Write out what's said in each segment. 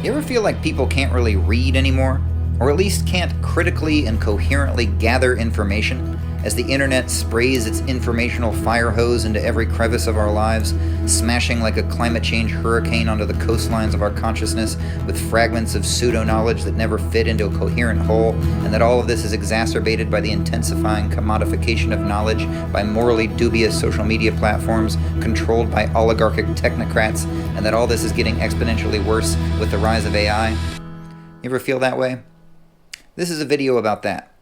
You ever feel like people can't really read anymore? Or at least can't critically and coherently gather information as the internet sprays its informational fire hose into every crevice of our lives, smashing like a climate change hurricane onto the coastlines of our consciousness with fragments of pseudo-knowledge that never fit into a coherent whole, and that all of this is exacerbated by the intensifying commodification of knowledge by morally dubious social media platforms controlled by oligarchic technocrats, and that all this is getting exponentially worse with the rise of AI? You ever feel that way? This is a video about that.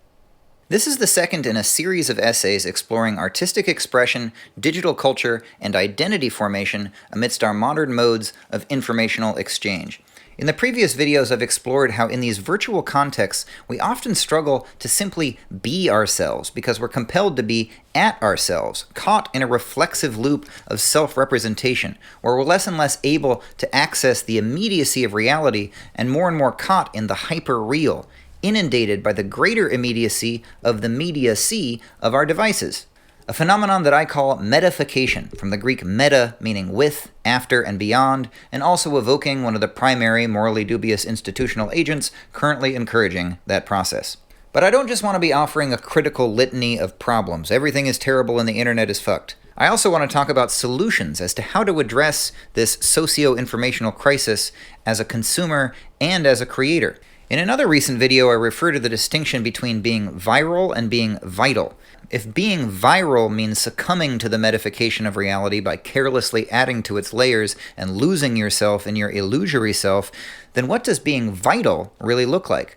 This is the second in a series of essays exploring artistic expression, digital culture, and identity formation amidst our modern modes of informational exchange. In the previous videos, I've explored how in these virtual contexts, we often struggle to simply be ourselves because we're compelled to be at ourselves, caught in a reflexive loop of self-representation, where we're less and less able to access the immediacy of reality and more caught in the hyper-real, inundated by the greater immediacy of the media sea of our devices. A phenomenon that I call metafication, from the Greek meta meaning with, after, and beyond, and also evoking one of the primary morally dubious institutional agents currently encouraging that process. But I don't just want to be offering a critical litany of problems. Everything is terrible and the internet is fucked. I also want to talk about solutions as to how to address this socio-informational crisis as a consumer and as a creator. In another recent video, I refer to the distinction between being viral and being vital. If being viral means succumbing to the metafication of reality by carelessly adding to its layers and losing yourself in your illusory self, then what does being vital really look like?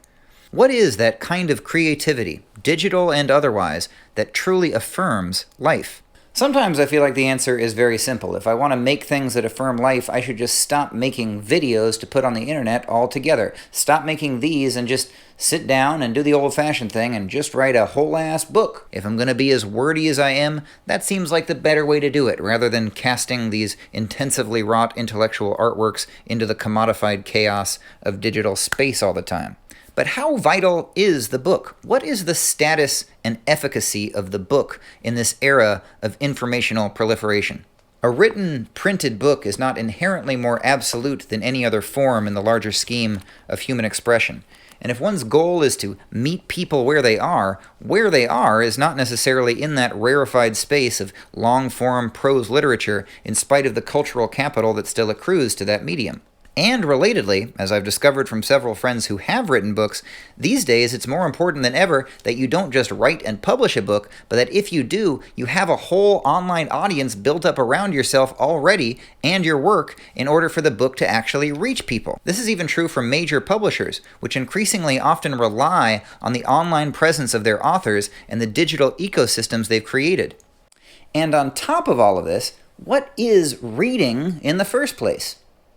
What is that kind of creativity, digital and otherwise, that truly affirms life? Sometimes I feel like the answer is very simple. If I want to make things that affirm life, I should just stop making videos to put on the internet altogether. Stop making these and just sit down and do the old-fashioned thing and just write a whole-ass book. If I'm going to be as wordy as I am, that seems like the better way to do it, rather than casting these intensively wrought intellectual artworks into the commodified chaos of digital space all the time. But how vital is the book? What is the status and efficacy of the book in this era of informational proliferation? A written, printed book is not inherently more absolute than any other form in the larger scheme of human expression. And if one's goal is to meet people where they are is not necessarily in that rarefied space of long-form prose literature in spite of the cultural capital that still accrues to that medium. And relatedly, as I've discovered from several friends who have written books, these days it's more important than ever that you don't just write and publish a book, but that if you do, you have a whole online audience built up around yourself already and your work in order for the book to actually reach people. This is even true for major publishers, which increasingly often rely on the online presence of their authors and the digital ecosystems they've created. And on top of all of this, what is reading in the first place?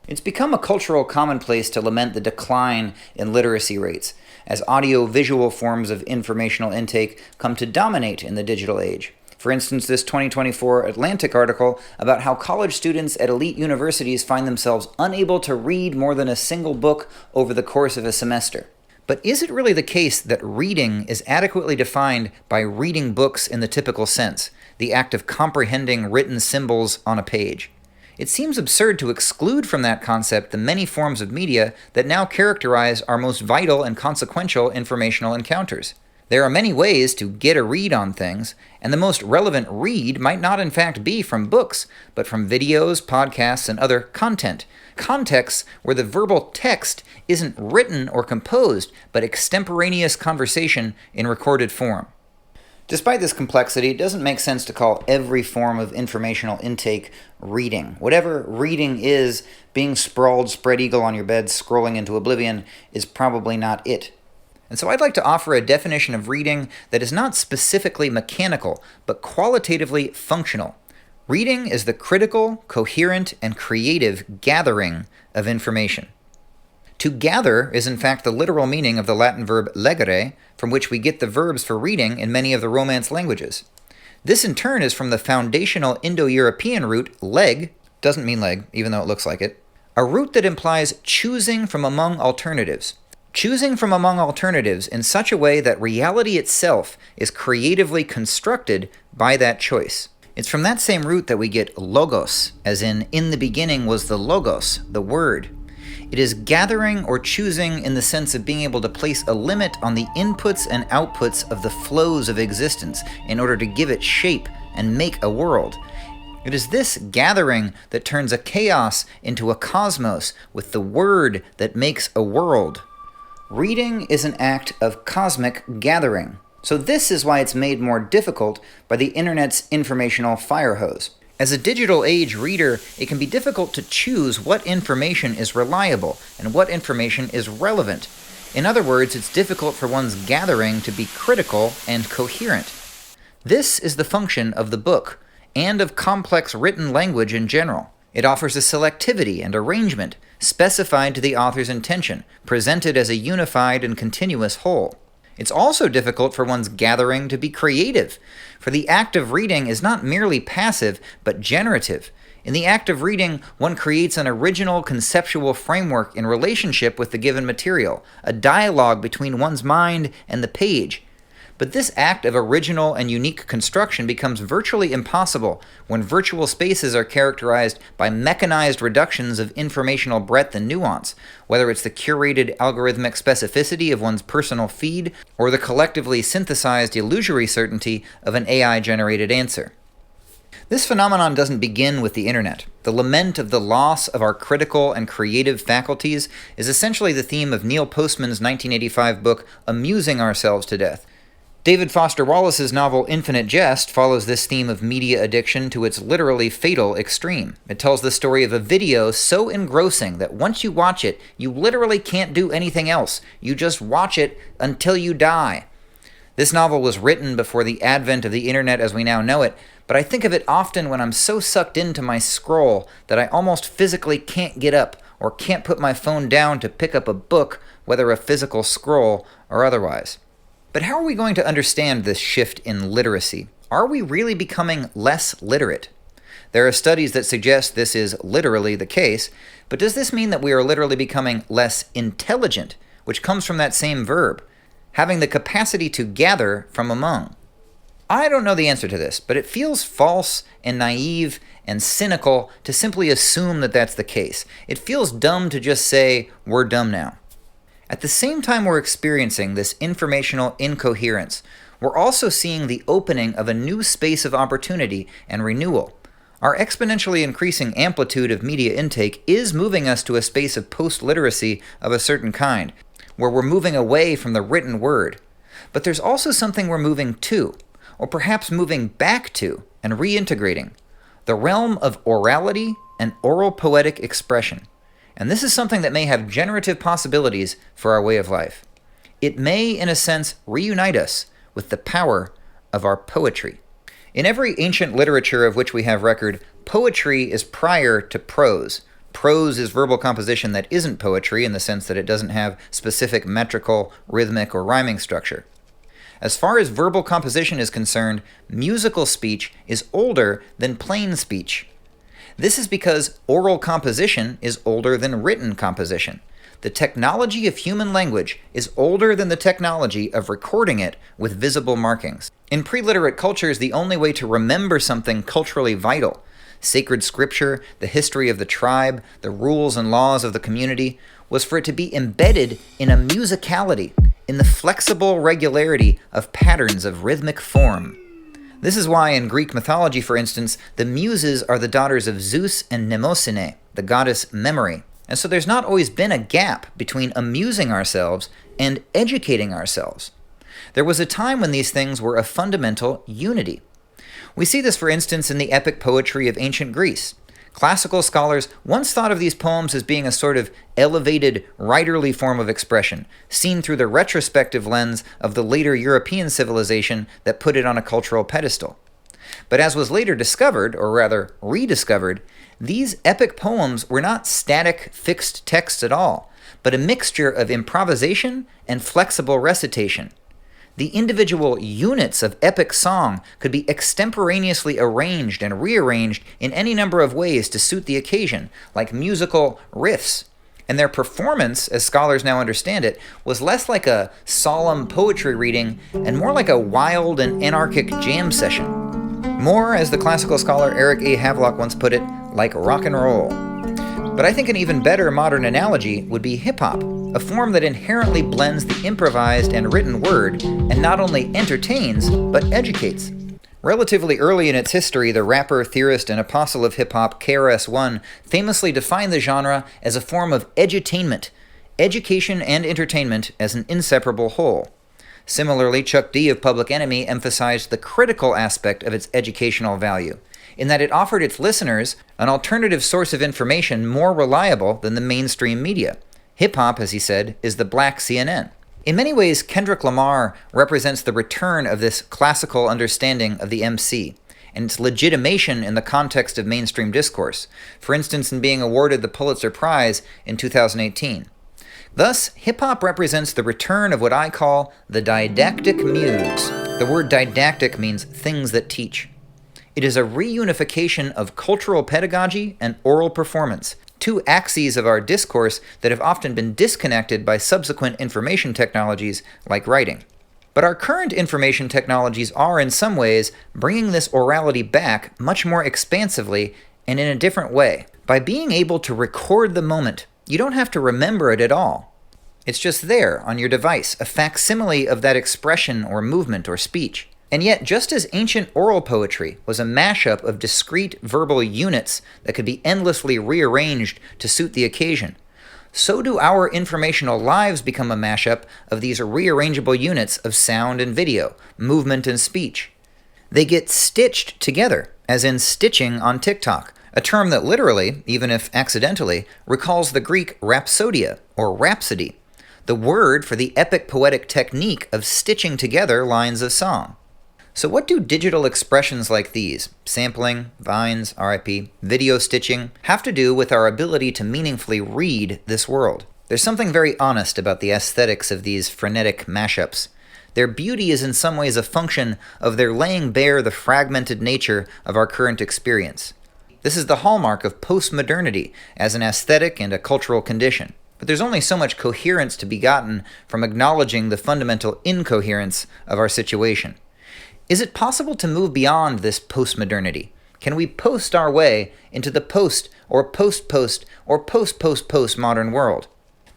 It's become a cultural commonplace to lament the decline in literacy rates, as audio-visual forms of informational intake come to dominate in the digital age. For instance, this 2024 Atlantic article about how college students at elite universities find themselves unable to read more than a single book over the course of a semester. But is it really the case that reading is adequately defined by reading books in the typical sense, the act of comprehending written symbols on a page? It seems absurd to exclude from that concept the many forms of media that now characterize our most vital and consequential informational encounters. There are many ways to get a read on things, and the most relevant read might not in fact be from books, but from videos, podcasts, and other content. Contexts where the verbal text isn't written or composed, but extemporaneous conversation in recorded form. Despite this complexity, it doesn't make sense to call every form of informational intake reading. Whatever reading is, being sprawled spread eagle on your bed scrolling into oblivion is probably not it. And so I'd like to offer a definition of reading that is not specifically mechanical, but qualitatively functional. Reading is the critical, coherent, and creative gathering of information. To gather is in fact the literal meaning of the Latin verb legere, from which we get the verbs for reading in many of the Romance languages. This in turn is from the foundational Indo-European root leg, doesn't mean leg, even though it looks like it, a root that implies choosing from among alternatives. Choosing from among alternatives in such a way that reality itself is creatively constructed by that choice. It's from that same root that we get logos, as in the beginning was the logos, the word. It is gathering or choosing in the sense of being able to place a limit on the inputs and outputs of the flows of existence in order to give it shape and make a world. It is this gathering that turns a chaos into a cosmos with the word that makes a world. Reading is an act of cosmic gathering. So this is why it's made more difficult by the internet's informational fire hose. As a digital age reader, it can be difficult to choose what information is reliable and what information is relevant. In other words, it's difficult for one's gathering to be critical and coherent. This is the function of the book, and of complex written language in general. It offers a selectivity and arrangement specified to the author's intention, presented as a unified and continuous whole. It's also difficult for one's gathering to be creative, for the act of reading is not merely passive, but generative. In the act of reading, one creates an original conceptual framework in relationship with the given material, a dialogue between one's mind and the page. But this act of original and unique construction becomes virtually impossible when virtual spaces are characterized by mechanized reductions of informational breadth and nuance, whether it's the curated algorithmic specificity of one's personal feed or the collectively synthesized illusory certainty of an AI-generated answer. This phenomenon doesn't begin with the internet. The lament of the loss of our critical and creative faculties is essentially the theme of Neil Postman's 1985 book, Amusing Ourselves to Death. David Foster Wallace's novel Infinite Jest follows this theme of media addiction to its literally fatal extreme. It tells the story of a video so engrossing that once you watch it, you literally can't do anything else. You just watch it until you die. This novel was written before the advent of the internet as we now know it, but I think of it often when I'm so sucked into my scroll that I almost physically can't get up or can't put my phone down to pick up a book, whether a physical scroll or otherwise. But how are we going to understand this shift in literacy? Are we really becoming less literate? There are studies that suggest this is literally the case, but does this mean that we are literally becoming less intelligent, which comes from that same verb, having the capacity to gather from among? I don't know the answer to this, but it feels false and naive and cynical to simply assume that that's the case. It feels dumb to just say, we're dumb now. At the same time we're experiencing this informational incoherence, we're also seeing the opening of a new space of opportunity and renewal. Our exponentially increasing amplitude of media intake is moving us to a space of post-literacy of a certain kind, where we're moving away from the written word. But there's also something we're moving to, or perhaps moving back to and reintegrating, the realm of orality and oral poetic expression. And this is something that may have generative possibilities for our way of life. It may, in a sense, reunite us with the power of our poetry. In every ancient literature of which we have record, poetry is prior to prose. Prose is verbal composition that isn't poetry in the sense that it doesn't have specific metrical, rhythmic, or rhyming structure. As far as verbal composition is concerned, musical speech is older than plain speech. This is because oral composition is older than written composition. The technology of human language is older than the technology of recording it with visible markings. In pre-literate cultures, the only way to remember something culturally vital, sacred scripture, the history of the tribe, the rules and laws of the community, was for it to be embedded in a musicality, in the flexible regularity of patterns of rhythmic form. This is why in Greek mythology, for instance, the Muses are the daughters of Zeus and Mnemosyne, the goddess memory. And so there's not always been a gap between amusing ourselves and educating ourselves. There was a time when these things were a fundamental unity. We see this, for instance, in the epic poetry of ancient Greece. Classical scholars once thought of these poems as being a sort of elevated, writerly form of expression, seen through the retrospective lens of the later European civilization that put it on a cultural pedestal. But as was later discovered, or rather rediscovered, these epic poems were not static, fixed texts at all, but a mixture of improvisation and flexible recitation. The individual units of epic song could be extemporaneously arranged and rearranged in any number of ways to suit the occasion, like musical riffs. And their performance, as scholars now understand it, was less like a solemn poetry reading and more like a wild and anarchic jam session. More, as the classical scholar Eric A. Havelock once put it, like rock and roll. But I think an even better modern analogy would be hip-hop, a form that inherently blends the improvised and written word and not only entertains, but educates. Relatively early in its history, the rapper, theorist, and apostle of hip-hop, KRS-One, famously defined the genre as a form of edutainment, education and entertainment as an inseparable whole. Similarly, Chuck D of Public Enemy emphasized the critical aspect of its educational value, in that it offered its listeners an alternative source of information more reliable than the mainstream media. Hip-hop, as he said, is the black CNN. In many ways, Kendrick Lamar represents the return of this classical understanding of the MC, and its legitimation in the context of mainstream discourse, for instance in being awarded the Pulitzer Prize in 2018. Thus, hip-hop represents the return of what I call the didactic muse. The word didactic means things that teach. It is a reunification of cultural pedagogy and oral performance, two axes of our discourse that have often been disconnected by subsequent information technologies like writing. But our current information technologies are, in some ways, bringing this orality back much more expansively and in a different way. By being able to record the moment, you don't have to remember it at all. It's just there on your device, a facsimile of that expression or movement or speech. And yet, just as ancient oral poetry was a mashup of discrete verbal units that could be endlessly rearranged to suit the occasion, so do our informational lives become a mashup of these rearrangeable units of sound and video, movement and speech. They get stitched together, as in stitching on TikTok, a term that literally, even if accidentally, recalls the Greek rhapsodia, or rhapsody, the word for the epic poetic technique of stitching together lines of song. So what do digital expressions like these, sampling, vines, RIP, video stitching, have to do with our ability to meaningfully read this world? There's something very honest about the aesthetics of these frenetic mashups. Their beauty is in some ways a function of their laying bare the fragmented nature of our current experience. This is the hallmark of postmodernity as an aesthetic and a cultural condition. But there's only so much coherence to be gotten from acknowledging the fundamental incoherence of our situation. Is it possible to move beyond this postmodernity? Can we post our way into the post or post-post or post-post-post modern world?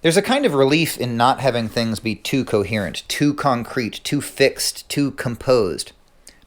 There's a kind of relief in not having things be too coherent, too concrete, too fixed, too composed.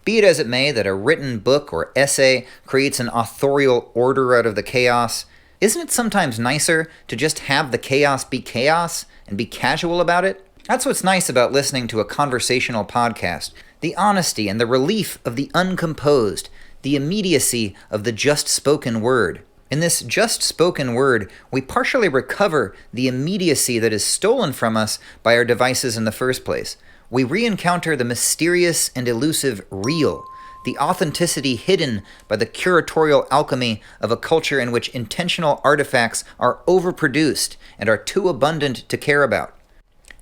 Be it as it may that a written book or essay creates an authorial order out of the chaos, isn't it sometimes nicer to just have the chaos be chaos and be casual about it? That's what's nice about listening to a conversational podcast. The honesty and the relief of the uncomposed, the immediacy of the just-spoken word. In this just-spoken word, we partially recover the immediacy that is stolen from us by our devices in the first place. We re-encounter the mysterious and elusive real, the authenticity hidden by the curatorial alchemy of a culture in which intentional artifacts are overproduced and are too abundant to care about.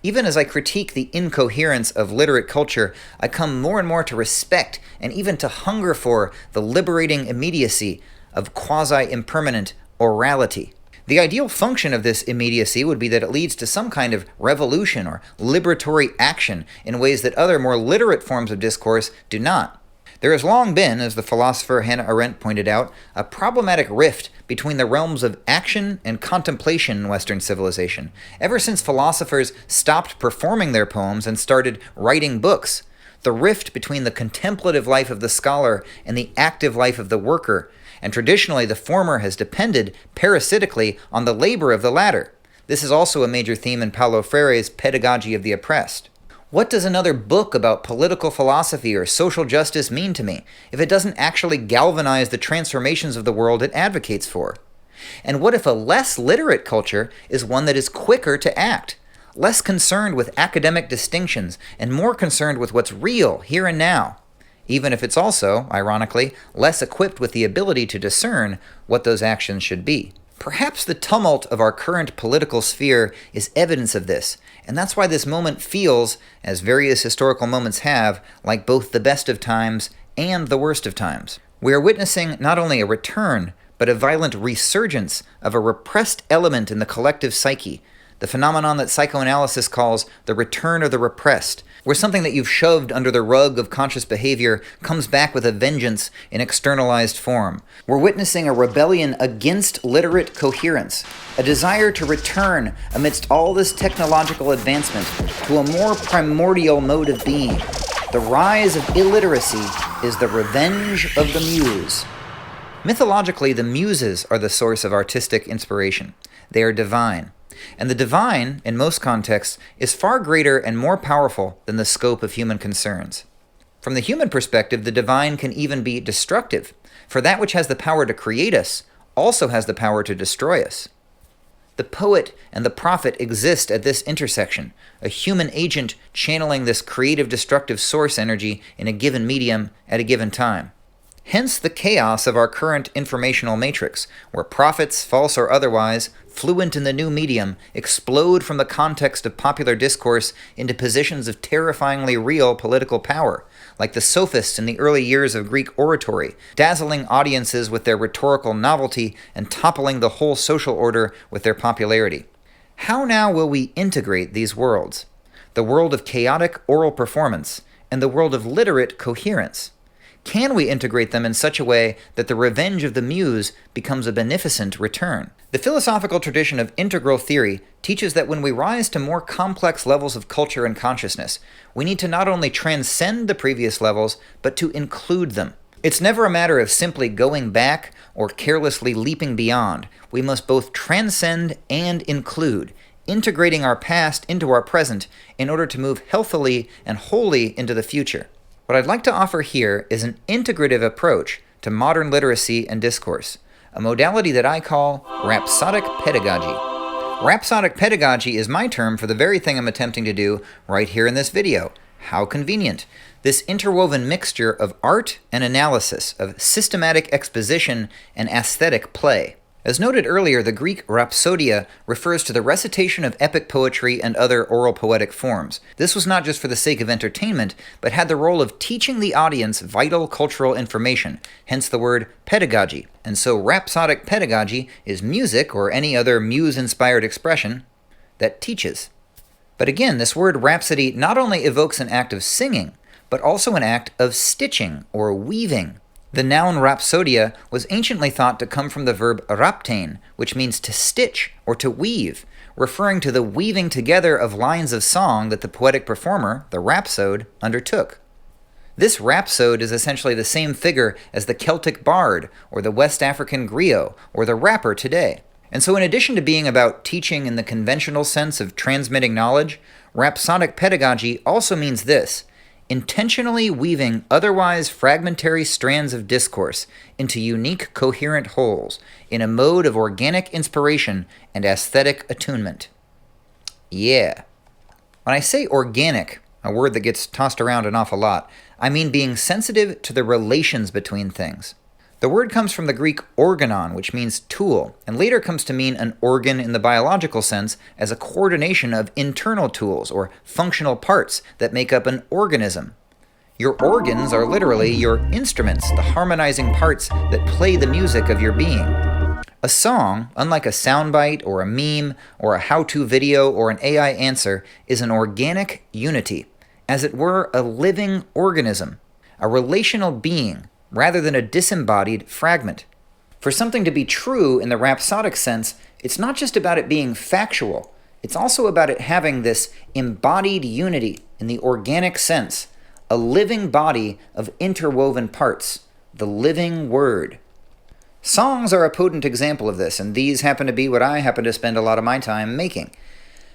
Even as I critique the incoherence of literate culture, I come more and more to respect and even to hunger for the liberating immediacy of quasi-impermanent orality. The ideal function of this immediacy would be that it leads to some kind of revolution or liberatory action in ways that other more literate forms of discourse do not. There has long been, as the philosopher Hannah Arendt pointed out, a problematic rift between the realms of action and contemplation in Western civilization, ever since philosophers stopped performing their poems and started writing books. The rift between the contemplative life of the scholar and the active life of the worker, and traditionally the former has depended parasitically on the labor of the latter. This is also a major theme in Paulo Freire's Pedagogy of the Oppressed. What does another book about political philosophy or social justice mean to me if it doesn't actually galvanize the transformations of the world it advocates for? And what if a less literate culture is one that is quicker to act, less concerned with academic distinctions and more concerned with what's real here and now, even if it's also, ironically, less equipped with the ability to discern what those actions should be? Perhaps the tumult of our current political sphere is evidence of this, and that's why this moment feels, as various historical moments have, like both the best of times and the worst of times. We are witnessing not only a return, but a violent resurgence of a repressed element in the collective psyche, the phenomenon that psychoanalysis calls the return of the repressed, where something that you've shoved under the rug of conscious behavior comes back with a vengeance in externalized form. We're witnessing a rebellion against literate coherence, a desire to return, amidst all this technological advancement, to a more primordial mode of being. The rise of illiteracy is the revenge of the muse. Mythologically, the muses are the source of artistic inspiration. They are divine. And the divine, in most contexts, is far greater and more powerful than the scope of human concerns. From the human perspective, the divine can even be destructive, for that which has the power to create us also has the power to destroy us. The poet and the prophet exist at this intersection, a human agent channeling this creative destructive source energy in a given medium at a given time. Hence the chaos of our current informational matrix, where prophets, false or otherwise, fluent in the new medium, explode from the context of popular discourse into positions of terrifyingly real political power, like the sophists in the early years of Greek oratory, dazzling audiences with their rhetorical novelty and toppling the whole social order with their popularity. How now will we integrate these worlds? The world of chaotic oral performance and the world of literate coherence. Can we integrate them in such a way that the revenge of the muse becomes a beneficent return? The philosophical tradition of integral theory teaches that when we rise to more complex levels of culture and consciousness, we need to not only transcend the previous levels, but to include them. It's never a matter of simply going back or carelessly leaping beyond. We must both transcend and include, integrating our past into our present in order to move healthily and wholly into the future. What I'd like to offer here is an integrative approach to modern literacy and discourse, a modality that I call rhapsodic pedagogy. Rhapsodic pedagogy is my term for the very thing I'm attempting to do right here in this video. How convenient. This interwoven mixture of art and analysis, of systematic exposition and aesthetic play. As noted earlier, the Greek rhapsodia refers to the recitation of epic poetry and other oral poetic forms. This was not just for the sake of entertainment, but had the role of teaching the audience vital cultural information, hence the word pedagogy. And so rhapsodic pedagogy is music, or any other muse-inspired expression, that teaches. But again, this word rhapsody not only evokes an act of singing, but also an act of stitching or weaving. The noun rhapsodia was anciently thought to come from the verb rhaptein, which means to stitch or to weave, referring to the weaving together of lines of song that the poetic performer, the rhapsode, undertook. This rhapsode is essentially the same figure as the Celtic bard, or the West African griot, or the rapper today. And so in addition to being about teaching in the conventional sense of transmitting knowledge, rhapsodic pedagogy also means this: intentionally weaving otherwise fragmentary strands of discourse into unique, coherent wholes in a mode of organic inspiration and aesthetic attunement. Yeah. When I say organic, a word that gets tossed around an awful lot, I mean being sensitive to the relations between things. The word comes from the Greek organon, which means tool, and later comes to mean an organ in the biological sense as a coordination of internal tools or functional parts that make up an organism. Your organs are literally your instruments, the harmonizing parts that play the music of your being. A song, unlike a soundbite or a meme or a how-to video or an AI answer, is an organic unity, as it were a living organism, a relational being, rather than a disembodied fragment. For something to be true in the rhapsodic sense, it's not just about it being factual, it's also about it having this embodied unity in the organic sense, a living body of interwoven parts, the living word. Songs are a potent example of this, and these happen to be what I happen to spend a lot of my time making.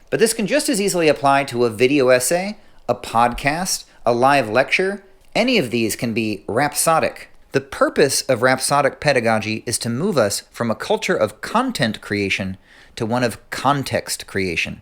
But this can just as easily apply to a video essay, a podcast, a live lecture. Any of these can be rhapsodic. The purpose of rhapsodic pedagogy is to move us from a culture of content creation to one of context creation.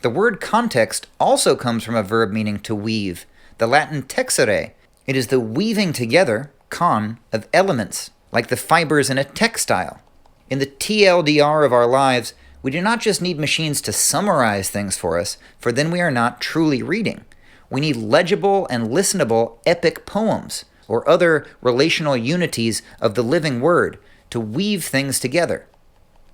The word context also comes from a verb meaning to weave, the Latin texere. It is the weaving together, of elements, like the fibers in a textile. In the TLDR of our lives, we do not just need machines to summarize things for us, for then we are not truly reading. We need legible and listenable epic poems, or other relational unities of the living word, to weave things together.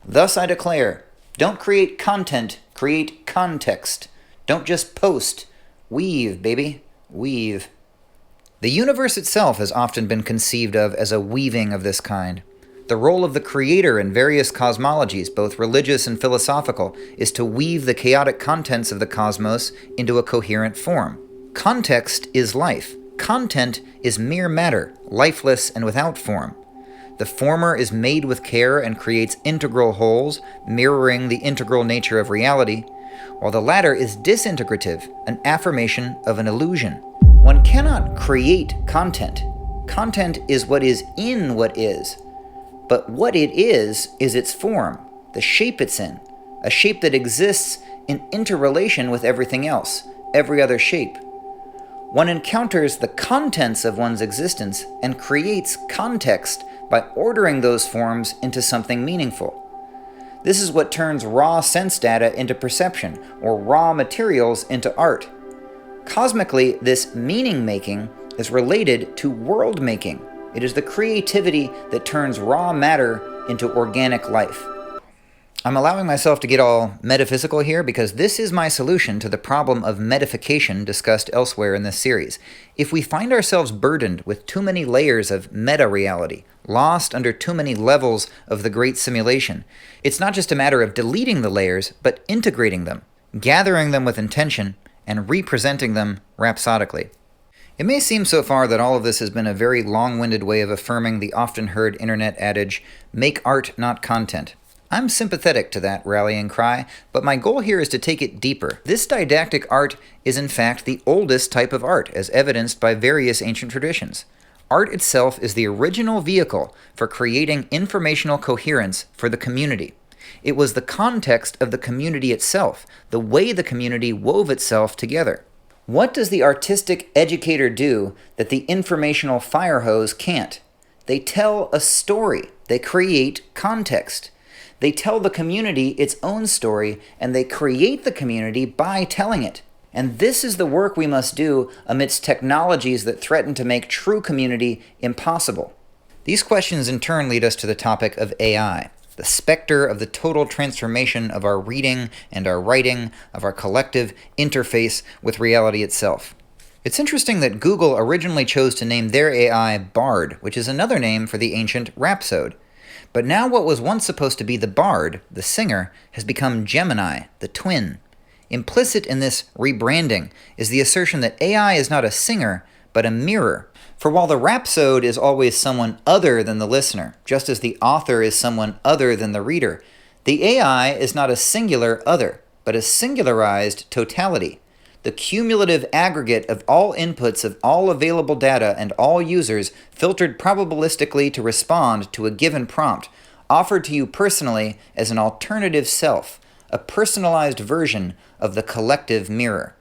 Thus I declare, don't create content, Create context. Don't just post. Weave, baby. Weave. The universe itself has often been conceived of as a weaving of this kind. The role of the creator in various cosmologies, both religious and philosophical, is to weave the chaotic contents of the cosmos into a coherent form. Context is life. Content is mere matter, lifeless and without form. The former is made with care and creates integral wholes, mirroring the integral nature of reality, while the latter is disintegrative, an affirmation of an illusion. One cannot create content. Content is what is in what is. But what it is its form, the shape it's in, a shape that exists in interrelation with everything else, every other shape. One encounters the contents of one's existence and creates context by ordering those forms into something meaningful. This is what turns raw sense data into perception, or raw materials into art. Cosmically, this meaning-making is related to world-making. It is the creativity that turns raw matter into organic life. I'm allowing myself to get all metaphysical here because this is my solution to the problem of metification discussed elsewhere in this series. If we find ourselves burdened with too many layers of meta-reality, lost under too many levels of the great simulation, it's not just a matter of deleting the layers, but integrating them, gathering them with intention, and representing them rhapsodically. It may seem so far that all of this has been a very long-winded way of affirming the often heard internet adage, make art, not content. I'm sympathetic to that rallying cry, but my goal here is to take it deeper. This didactic art is in fact the oldest type of art, as evidenced by various ancient traditions. Art itself is the original vehicle for creating informational coherence for the community. It was the context of the community itself, the way the community wove itself together. What does the artistic educator do that the informational fire hose can't? They tell a story. They create context. They tell the community its own story, and they create the community by telling it. And this is the work we must do amidst technologies that threaten to make true community impossible. These questions in turn lead us to the topic of AI, the specter of the total transformation of our reading and our writing, of our collective interface with reality itself. It's interesting that Google originally chose to name their AI Bard, which is another name for the ancient rhapsode. But now what was once supposed to be the Bard, the singer, has become Gemini, the twin. Implicit in this rebranding is the assertion that AI is not a singer, but a mirror. For while the rhapsode is always someone other than the listener, just as the author is someone other than the reader, the AI is not a singular other, but a singularized totality. The cumulative aggregate of all inputs of all available data and all users filtered probabilistically to respond to a given prompt, offered to you personally as an alternative self, a personalized version of the collective mirror.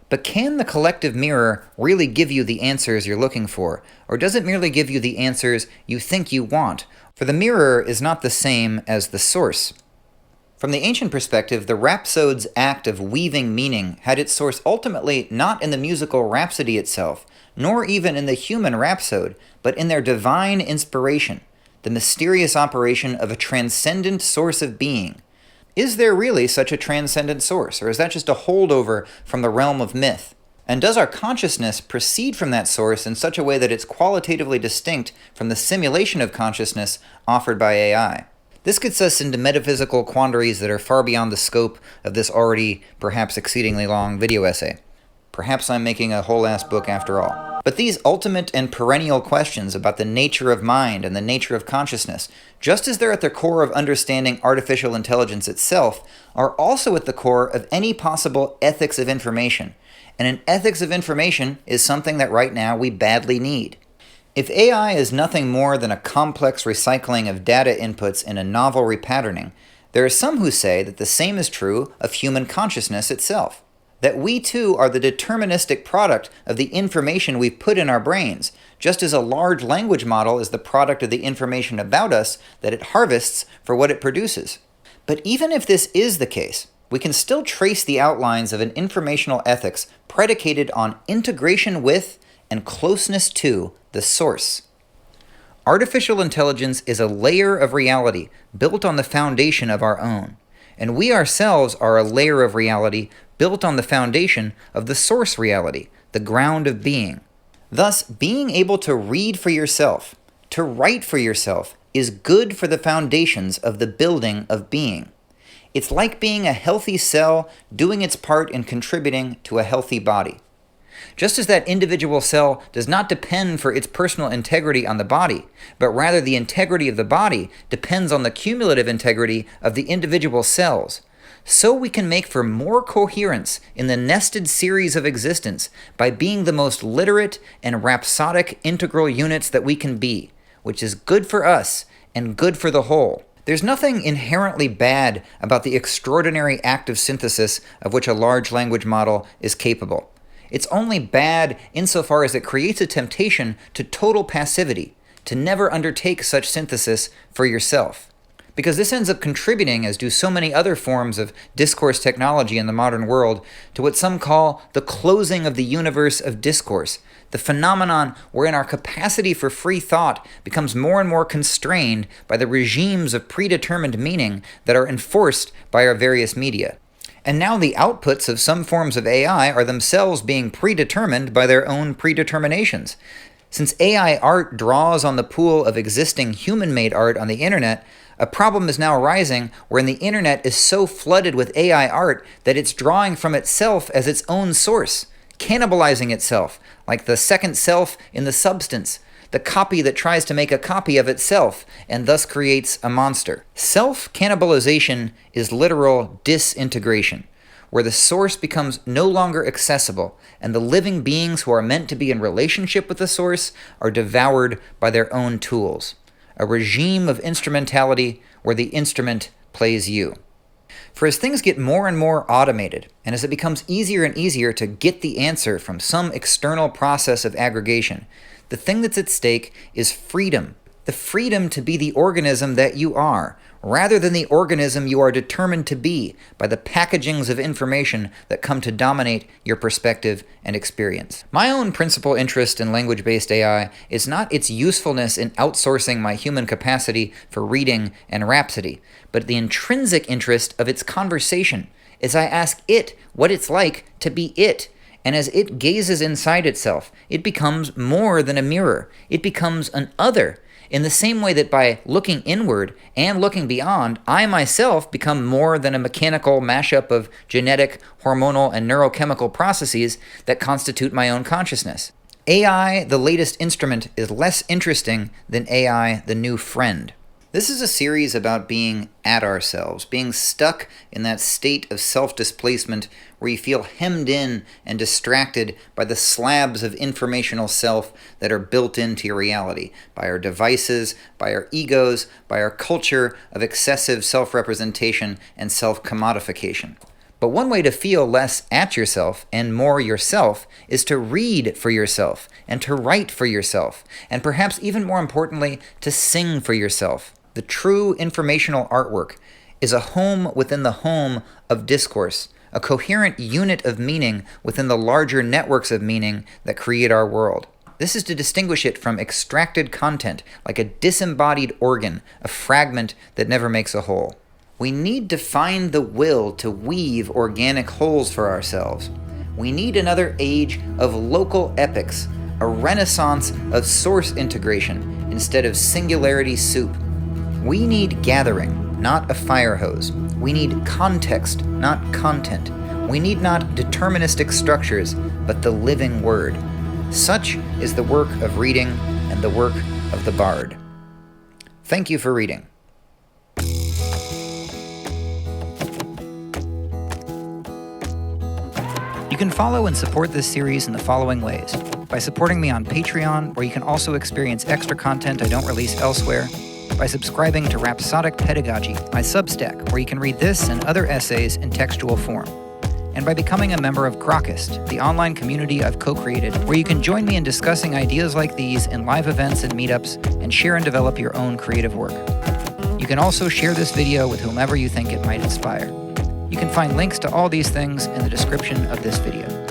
But can the collective mirror really give you the answers you're looking for, or does it merely give you the answers you think you want? For the mirror is not the same as the source. From the ancient perspective, the rhapsode's act of weaving meaning had its source ultimately not in the musical rhapsody itself, nor even in the human rhapsode, but in their divine inspiration, the mysterious operation of a transcendent source of being. Is there really such a transcendent source, or is that just a holdover from the realm of myth? And does our consciousness proceed from that source in such a way that it's qualitatively distinct from the simulation of consciousness offered by AI? This gets us into metaphysical quandaries that are far beyond the scope of this already perhaps exceedingly long video essay. Perhaps I'm making a whole-ass book after all. But these ultimate and perennial questions about the nature of mind and the nature of consciousness, just as they're at the core of understanding artificial intelligence itself, are also at the core of any possible ethics of information. And an ethics of information is something that right now we badly need. If AI is nothing more than a complex recycling of data inputs in a novel repatterning, there are some who say that the same is true of human consciousness itself. That we too are the deterministic product of the information we've put in our brains, just as a large language model is the product of the information about us that it harvests for what it produces. But even if this is the case, we can still trace the outlines of an informational ethics predicated on integration with and closeness to the source. Artificial intelligence is a layer of reality built on the foundation of our own. And we ourselves are a layer of reality built on the foundation of the source reality, the ground of being. Thus, being able to read for yourself, to write for yourself, is good for the foundations of the building of being. It's like being a healthy cell doing its part in contributing to a healthy body. Just as that individual cell does not depend for its personal integrity on the body, but rather the integrity of the body depends on the cumulative integrity of the individual cells, so we can make for more coherence in the nested series of existence by being the most literate and rhapsodic integral units that we can be, which is good for us and good for the whole. There's nothing inherently bad about the extraordinary act of synthesis of which a large language model is capable. It's only bad insofar as it creates a temptation to total passivity, to never undertake such synthesis for yourself. Because this ends up contributing, as do so many other forms of discourse technology in the modern world, to what some call the closing of the universe of discourse, the phenomenon wherein our capacity for free thought becomes more and more constrained by the regimes of predetermined meaning that are enforced by our various media. And now the outputs of some forms of AI are themselves being predetermined by their own predeterminations. Since AI art draws on the pool of existing human-made art on the internet, a problem is now arising wherein the internet is so flooded with AI art that it's drawing from itself as its own source, cannibalizing itself, like the second self in the substance, the copy that tries to make a copy of itself and thus creates a monster. Self-cannibalization is literal disintegration, where the source becomes no longer accessible and the living beings who are meant to be in relationship with the source are devoured by their own tools. A regime of instrumentality where the instrument plays you. For as things get more and more automated, and as it becomes easier and easier to get the answer from some external process of aggregation, the thing that's at stake is freedom. The freedom to be the organism that you are, rather than the organism you are determined to be by the packagings of information that come to dominate your perspective and experience. My own principal interest in language-based AI is not its usefulness in outsourcing my human capacity for reading and rhapsody, but the intrinsic interest of its conversation, as I ask it what it's like to be it. And as it gazes inside itself, it becomes more than a mirror. It becomes an other. In the same way that by looking inward and looking beyond, I myself become more than a mechanical mashup of genetic, hormonal, and neurochemical processes that constitute my own consciousness. AI, the latest instrument, is less interesting than AI, the new friend. This is a series about being at ourselves, being stuck in that state of self-displacement where you feel hemmed in and distracted by the slabs of informational self that are built into your reality, by our devices, by our egos, by our culture of excessive self-representation and self-commodification. But one way to feel less at yourself and more yourself is to read for yourself and to write for yourself, and perhaps even more importantly, to sing for yourself. The true informational artwork is a home within the home of discourse, a coherent unit of meaning within the larger networks of meaning that create our world. This is to distinguish it from extracted content, like a disembodied organ, a fragment that never makes a whole. We need to find the will to weave organic wholes for ourselves. We need another age of local epics, a renaissance of source integration instead of singularity soup. We need gathering, not a fire hose. We need context, not content. We need not deterministic structures, but the living word. Such is the work of reading and the work of the bard. Thank you for reading. You can follow and support this series in the following ways. By supporting me on Patreon, where you can also experience extra content I don't release elsewhere. By subscribing to Rhapsodic Pedagogy, my Substack, where you can read this and other essays in textual form. And by becoming a member of Grokist, the online community I've co-created, where you can join me in discussing ideas like these in live events and meetups, and share and develop your own creative work. You can also share this video with whomever you think it might inspire. You can find links to all these things in the description of this video.